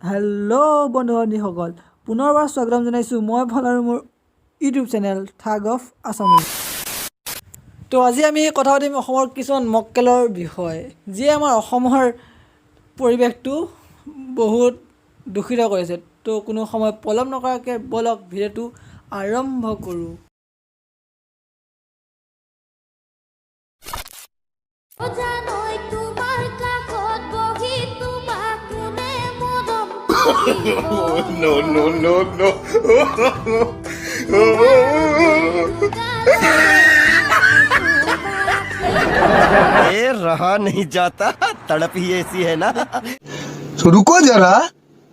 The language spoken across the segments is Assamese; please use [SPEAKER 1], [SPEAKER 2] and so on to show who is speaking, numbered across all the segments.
[SPEAKER 1] হেল্ল' বন্ধু-বান্ধৱীসকল, পুনৰবাৰ স্বাগতম জনাইছোঁ মই ভাল আৰু মোৰ ইউটিউব চেনেল থাগ অফ আছামিজ। তো আজি আমি কথা পাতিম অসমৰ কিছুমান মক্কেলৰ বিষয়ে, যিয়ে আমাৰ অসমৰ পৰিৱেশটো বহুত দূষিত কৰিছে। তো কোনো সময় পলম নকৰাকৈ বলক ভিডিঅ'টো আৰম্ভ কৰোঁ।
[SPEAKER 2] No.
[SPEAKER 3] ये रहा नहीं जाता, तड़प ही ऐसी है ना।
[SPEAKER 2] तो रुको जरा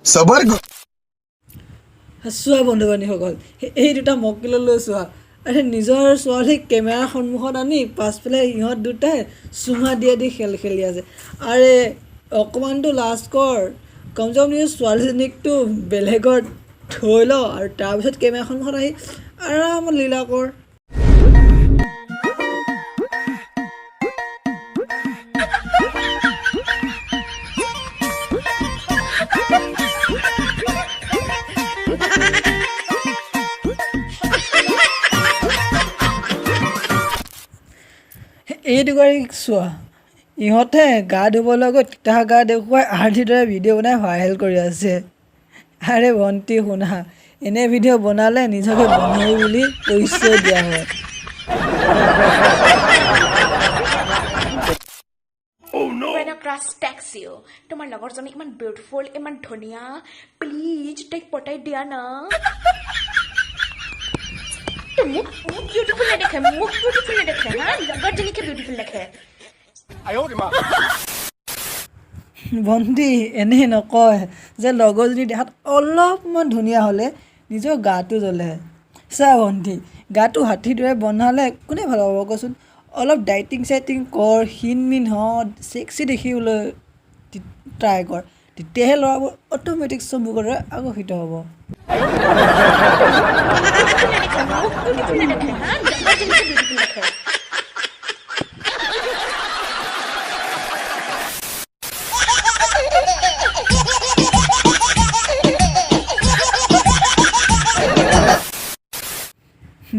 [SPEAKER 2] सबर
[SPEAKER 1] চোৱা বন্ধু-বান্ধৱীসকল, এই দুটা মক্কেললৈ চোৱা। আৰে নিজৰ ছোৱালী কেমেৰাৰ সন্মুখত আনি পাছফালে ইহঁত দুটাই চুমা দি খেল খেলি আছে। আৰে অকণমানটো লাজ কৰ, কমচে কম নিজৰ ছোৱালীজনীকতো বেলেগত থৈ ল আৰু তাৰপিছত কেমেৰাৰ সন্মুখত আহি আৰামত লীলা কৰ। এই দুগৰাকীক চোৱা, ইহঁতে গা ধুবলৈ গৈ তিতা গা দেখুৱাই আৰ্টিৰ দৰে ভিডিঅ' বনাই ভাইৰেল কৰি আছে। আৰে ভণ্টি শুনা, এনে ভিডিঅ' বনালে নিজকে বন্ধু বুলি পৰিচয় দিয়া হয়।
[SPEAKER 4] When a crush texts you, তোমাৰ লগৰজনী ইমান বিউটিফুল, ইমান ধুনীয়া, প্লিজ তাইক পটাই দিয়া না। মোক বিউটিফুল নেদেখে, হা, লগৰজনীকে বিউটিফুল দেখে।
[SPEAKER 1] ভণ্টি এনেই নকয় যে লগৰজনী দেখাত অলপমান ধুনীয়া হ'লে নিজৰ গাটো জ্বলে। চা ভণ্টি, গাটো হাতীৰ দৰে বনালে কোনে ভাল পাব কচোন? অলপ ডাইটিং চাইটিং কৰ, ক্ষীণ হ, ছেক্সি দেখিবলৈ ট্ৰাই কৰ, তেতিয়াহে ল'ৰাবোৰ অট'মেটিক চম্বুকৰ দৰে আকৰ্ষিত হ'ব।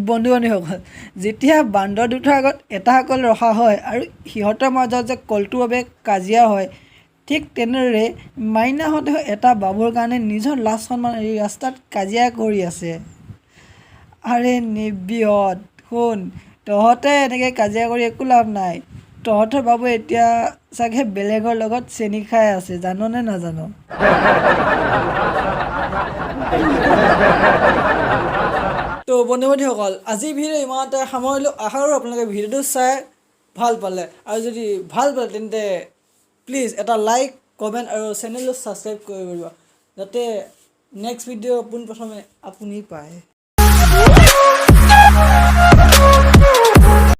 [SPEAKER 1] বন্ধু-বান্ধৱীসকল, যেতিয়া বান্দৰ দুটাৰ আগত এটা কল ৰখা হয় আৰু সিহঁতৰ মাজত যে কলটোৰ বাবে কাজিয়া হয়, ঠিক তেনেদৰে মাইনাহঁতেও এটা বাবুৰ কাৰণে নিজৰ লাজ সন্মান এৰি ৰাস্তাত কাজিয়া কৰি আছে। আৰে নিবিহঁত শুন, তহঁতে এনেকৈ কাজিয়া কৰি একো লাভ নাই। তহঁতৰ বাবু এতিয়া চাগে বেলেগৰ লগত চেনি খাই আছে, জাননে নাজানো? তো বন্ধু-বান্ধৱীসকল, আজি ভিডিঅ' ইমানতে সামৰিলোঁ। আশা কৰোঁ আপোনালোকে ভিডিঅ'টো চাই ভাল পালে, আৰু যদি ভাল পালে তেন্তে প্লিজ এটা লাইক, কমেণ্ট আৰু চেনেলটো ছাবস্ক্ৰাইব কৰি দিব, যাতে নেক্সট ভিডিঅ' পোনপ্ৰথমে আপুনি পায়।